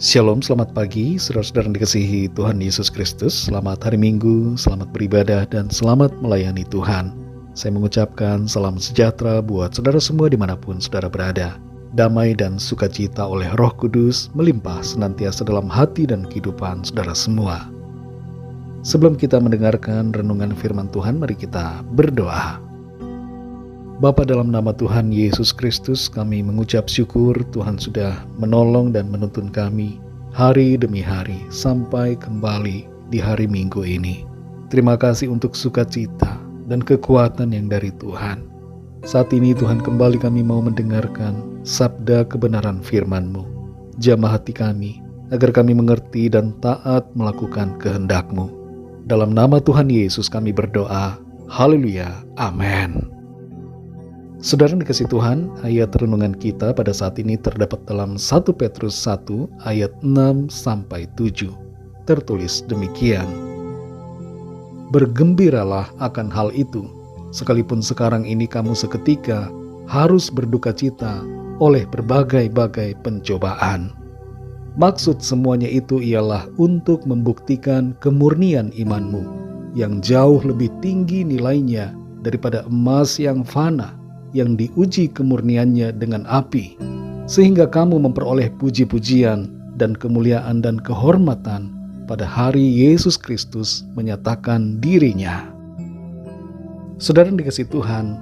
Shalom, selamat pagi, saudara-saudara yang dikasihi Tuhan Yesus Kristus. Selamat hari Minggu, selamat beribadah, dan selamat melayani Tuhan. Saya mengucapkan salam sejahtera buat saudara semua dimanapun saudara berada. Damai dan sukacita oleh Roh Kudus melimpah senantiasa dalam hati dan kehidupan saudara semua. Sebelum kita mendengarkan renungan firman Tuhan, mari kita berdoa. Bapa, dalam nama Tuhan Yesus Kristus, kami mengucap syukur Tuhan sudah menolong dan menuntun kami hari demi hari sampai kembali di hari Minggu ini. Terima kasih untuk sukacita dan kekuatan yang dari Tuhan. Saat ini Tuhan, kembali kami mau mendengarkan sabda kebenaran firman-Mu. Jamah hati kami agar kami mengerti dan taat melakukan kehendak-Mu. Dalam nama Tuhan Yesus kami berdoa. Haleluya. Amin. Saudara yang dikasihi Tuhan, ayat renungan kita pada saat ini terdapat dalam 1 Petrus 1 ayat 6-7. Tertulis demikian. Bergembiralah akan hal itu, sekalipun sekarang ini kamu seketika harus berduka cita oleh berbagai-bagai pencobaan. Maksud semuanya itu ialah untuk membuktikan kemurnian imanmu, yang jauh lebih tinggi nilainya daripada emas yang fana, yang diuji kemurniannya dengan api, sehingga kamu memperoleh puji-pujian dan kemuliaan dan kehormatan pada hari Yesus Kristus menyatakan dirinya. Saudara yang dikasihi Tuhan,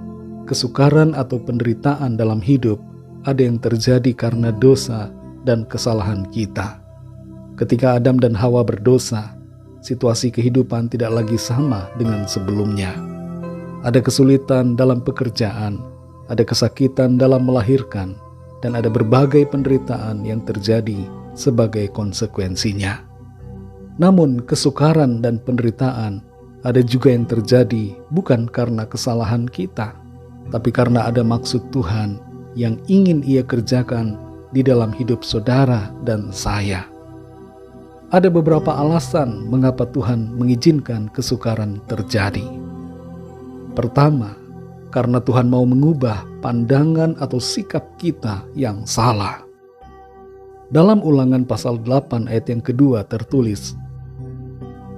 kesukaran atau penderitaan dalam hidup ada yang terjadi karena dosa dan kesalahan kita. Ketika Adam dan Hawa berdosa, situasi kehidupan tidak lagi sama dengan sebelumnya. Ada kesulitan dalam pekerjaan, ada kesakitan dalam melahirkan, dan ada berbagai penderitaan yang terjadi sebagai konsekuensinya. Namun kesukaran dan penderitaan ada juga yang terjadi bukan karena kesalahan kita, tapi karena ada maksud Tuhan yang ingin Ia kerjakan di dalam hidup saudara dan saya. Ada beberapa alasan mengapa Tuhan mengizinkan kesukaran terjadi. Pertama, karena Tuhan mau mengubah pandangan atau sikap kita yang salah. Dalam Ulangan pasal 8 ayat yang kedua tertulis,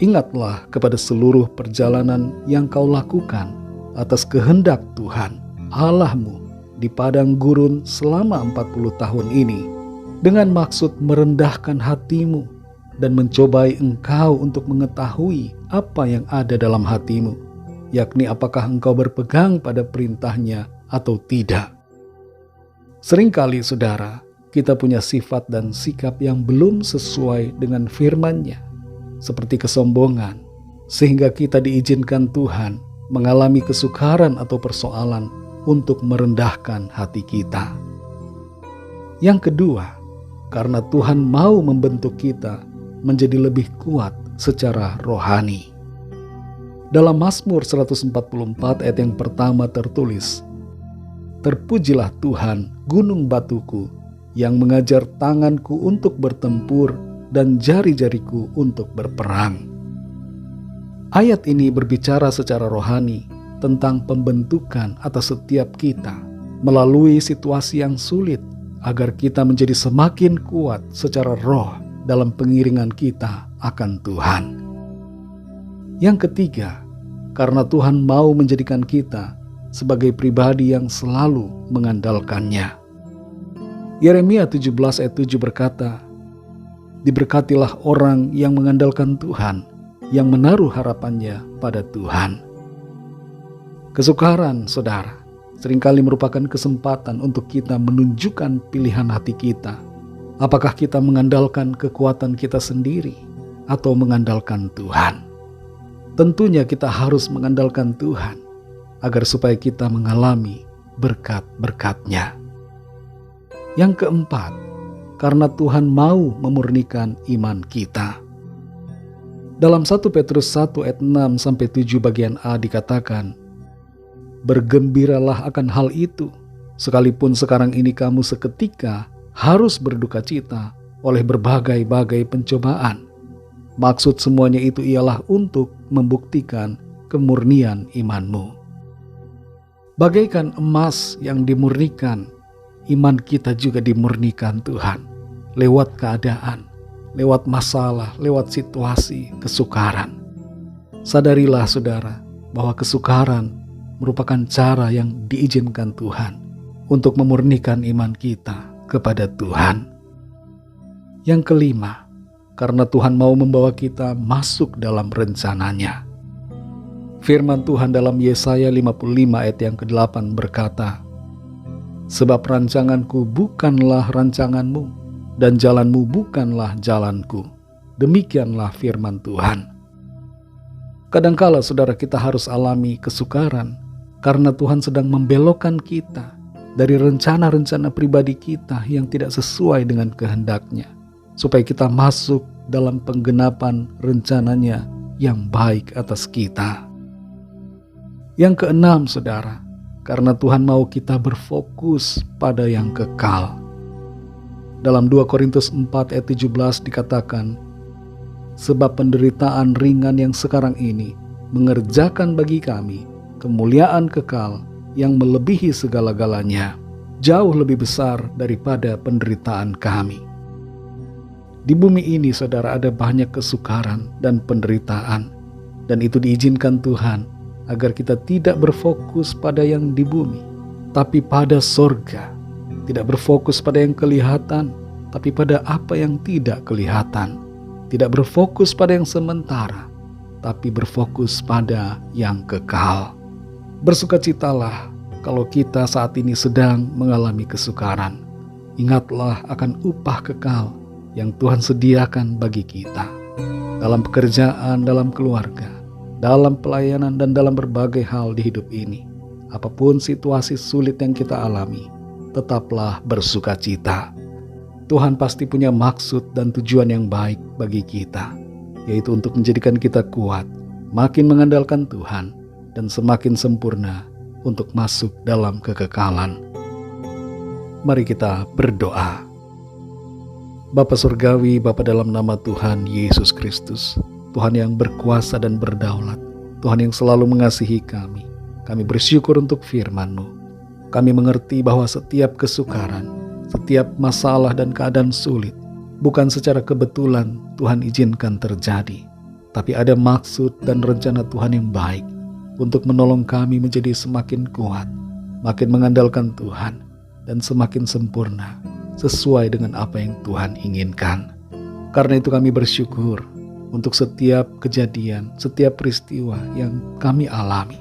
ingatlah kepada seluruh perjalanan yang kau lakukan atas kehendak Tuhan Allahmu di padang gurun selama 40 tahun ini, dengan maksud merendahkan hatimu dan mencobai engkau untuk mengetahui apa yang ada dalam hatimu, yakni apakah engkau berpegang pada perintahnya atau tidak. Seringkali saudara, kita punya sifat dan sikap yang belum sesuai dengan firman-Nya, seperti kesombongan, sehingga kita diizinkan Tuhan mengalami kesukaran atau persoalan untuk merendahkan hati kita. Yang kedua, karena Tuhan mau membentuk kita menjadi lebih kuat secara rohani. Dalam Mazmur 144 ayat yang pertama tertulis, terpujilah Tuhan gunung batuku, yang mengajar tanganku untuk bertempur dan jari-jariku untuk berperang. Ayat ini berbicara secara rohani tentang pembentukan atas setiap kita melalui situasi yang sulit, agar kita menjadi semakin kuat secara roh dalam pengiringan kita akan Tuhan. Yang ketiga, karena Tuhan mau menjadikan kita sebagai pribadi yang selalu mengandalkan-Nya. Yeremia 17 ayat 7 berkata, diberkatilah orang yang mengandalkan Tuhan, yang menaruh harapannya pada Tuhan. Kesukaran, saudara, seringkali merupakan kesempatan untuk kita menunjukkan pilihan hati kita. Apakah kita mengandalkan kekuatan kita sendiri atau mengandalkan Tuhan? Tentunya kita harus mengandalkan Tuhan agar supaya kita mengalami berkat-berkat-Nya. Yang keempat, karena Tuhan mau memurnikan iman kita. Dalam 1 Petrus 1 ayat 6-7 bagian A dikatakan, bergembiralah akan hal itu, sekalipun sekarang ini kamu seketika harus berduka cita oleh berbagai-bagai pencobaan. Maksud semuanya itu ialah untuk membuktikan kemurnian imanmu. Bagaikan emas yang dimurnikan, iman kita juga dimurnikan Tuhan lewat keadaan lewat masalah, lewat situasi kesukaran. Sadarilah saudara bahwa kesukaran merupakan cara yang diizinkan Tuhan untuk memurnikan iman kita kepada Tuhan. Yang kelima, karena Tuhan mau membawa kita masuk dalam rencananya. Firman Tuhan dalam Yesaya 55 ayat yang ke-8 berkata, "Sebab rancanganku bukanlah rancanganmu, dan jalanmu bukanlah jalanku." Demikianlah firman Tuhan. Kadangkala saudara kita harus alami kesukaran karena Tuhan sedang membelokkan kita dari rencana-rencana pribadi kita yang tidak sesuai dengan kehendak-Nya, supaya kita masuk dalam penggenapan rencananya yang baik atas kita. Yang keenam saudara, karena Tuhan mau kita berfokus pada yang kekal. Dalam 2 Korintus 4 ayat 17 dikatakan, "Sebab penderitaan ringan yang sekarang ini mengerjakan bagi kami kemuliaan kekal yang melebihi segala-galanya, jauh lebih besar daripada penderitaan kami." Di bumi ini saudara ada banyak kesukaran dan penderitaan, dan itu diizinkan Tuhan agar kita tidak berfokus pada yang di bumi, tapi pada sorga. Tidak berfokus pada yang kelihatan, tapi pada apa yang tidak kelihatan. Tidak berfokus pada yang sementara, tapi berfokus pada yang kekal. Bersukacitalah kalau kita saat ini sedang mengalami kesukaran. Ingatlah akan upah kekal yang Tuhan sediakan bagi kita. Dalam pekerjaan, dalam keluarga, dalam pelayanan, dan dalam berbagai hal di hidup ini. Apapun situasi sulit yang kita alami, tetaplah bersukacita. Tuhan pasti punya maksud dan tujuan yang baik bagi kita, yaitu untuk menjadikan kita kuat, makin mengandalkan Tuhan, dan semakin sempurna untuk masuk dalam kekekalan. Mari kita berdoa. Bapa Surgawi, Bapa dalam nama Tuhan Yesus Kristus, Tuhan yang berkuasa dan berdaulat, Tuhan yang selalu mengasihi kami. Kami bersyukur untuk firman-Mu. Kami mengerti bahwa setiap kesukaran, setiap masalah dan keadaan sulit, bukan secara kebetulan Tuhan izinkan terjadi, tapi ada maksud dan rencana Tuhan yang baik untuk menolong kami menjadi semakin kuat, makin mengandalkan Tuhan, dan semakin sempurna sesuai dengan apa yang Tuhan inginkan. Karena itu kami bersyukur untuk setiap kejadian, setiap peristiwa yang kami alami.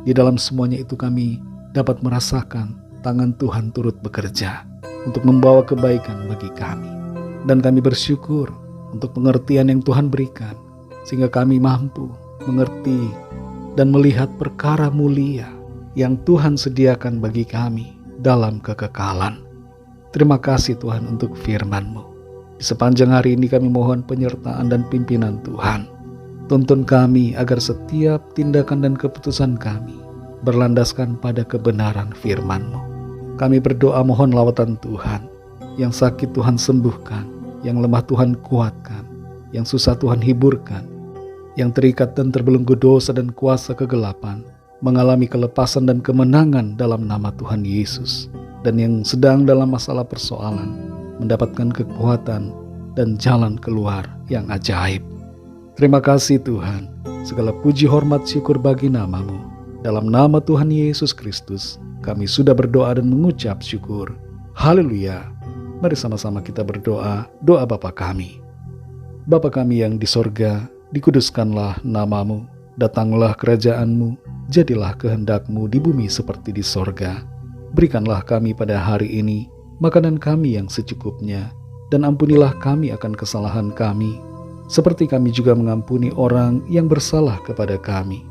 Di dalam semuanya itu kami dapat merasakan tangan Tuhan turut bekerja untuk membawa kebaikan bagi kami. Dan kami bersyukur untuk pengertian yang Tuhan berikan, sehingga kami mampu mengerti dan melihat perkara mulia yang Tuhan sediakan bagi kami dalam kekekalan. Terima kasih Tuhan untuk firman-Mu. Di sepanjang hari ini kami mohon penyertaan dan pimpinan Tuhan. Tuntun kami agar setiap tindakan dan keputusan kami berlandaskan pada kebenaran firman-Mu. Kami berdoa mohon lawatan Tuhan. Yang sakit Tuhan sembuhkan, yang lemah Tuhan kuatkan, yang susah Tuhan hiburkan, yang terikat dan terbelenggu dosa dan kuasa kegelapan mengalami kelepasan dan kemenangan dalam nama Tuhan Yesus. Dan yang sedang dalam masalah persoalan mendapatkan kekuatan dan jalan keluar yang ajaib. Terima kasih Tuhan. Segala puji hormat syukur bagi nama-Mu. Dalam nama Tuhan Yesus Kristus, kami sudah berdoa dan mengucap syukur. Haleluya. Mari sama-sama kita berdoa, doa Bapa kami. Bapa kami yang di sorga, dikuduskanlah nama-Mu. Datanglah kerajaan-Mu, jadilah kehendak-Mu di bumi seperti di sorga. Berikanlah kami pada hari ini makanan kami yang secukupnya, dan ampunilah kami akan kesalahan kami, seperti kami juga mengampuni orang yang bersalah kepada kami.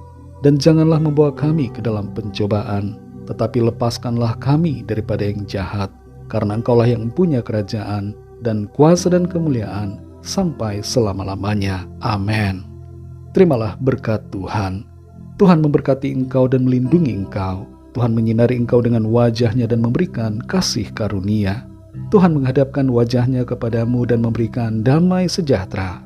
Dan janganlah membawa kami ke dalam pencobaan, tetapi lepaskanlah kami daripada yang jahat, karena Engkaulah yang punya kerajaan, dan kuasa dan kemuliaan, sampai selama-lamanya. Amin. Terimalah berkat Tuhan. Tuhan memberkati engkau dan melindungi engkau. Tuhan menyinari engkau dengan wajah-Nya dan memberikan kasih karunia. Tuhan menghadapkan wajah-Nya kepadamu dan memberikan damai sejahtera.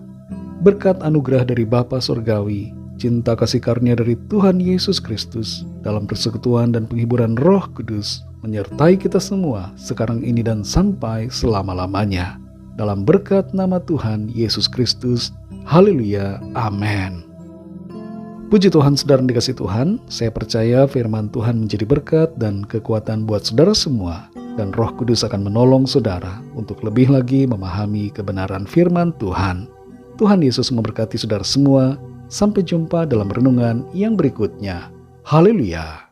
Berkat anugerah dari Bapa Surgawi, cinta kasih karunia dari Tuhan Yesus Kristus, dalam persekutuan dan penghiburan Roh Kudus, menyertai kita semua sekarang ini dan sampai selama-lamanya. dalam berkat nama Tuhan Yesus Kristus. Haleluya, amin. Puji Tuhan, saudara dikasih Tuhan, saya percaya firman Tuhan menjadi berkat dan kekuatan buat saudara semua, dan Roh Kudus akan menolong saudara untuk lebih lagi memahami kebenaran firman Tuhan. Tuhan Yesus memberkati saudara semua. Sampai jumpa dalam renungan yang berikutnya. Haleluya.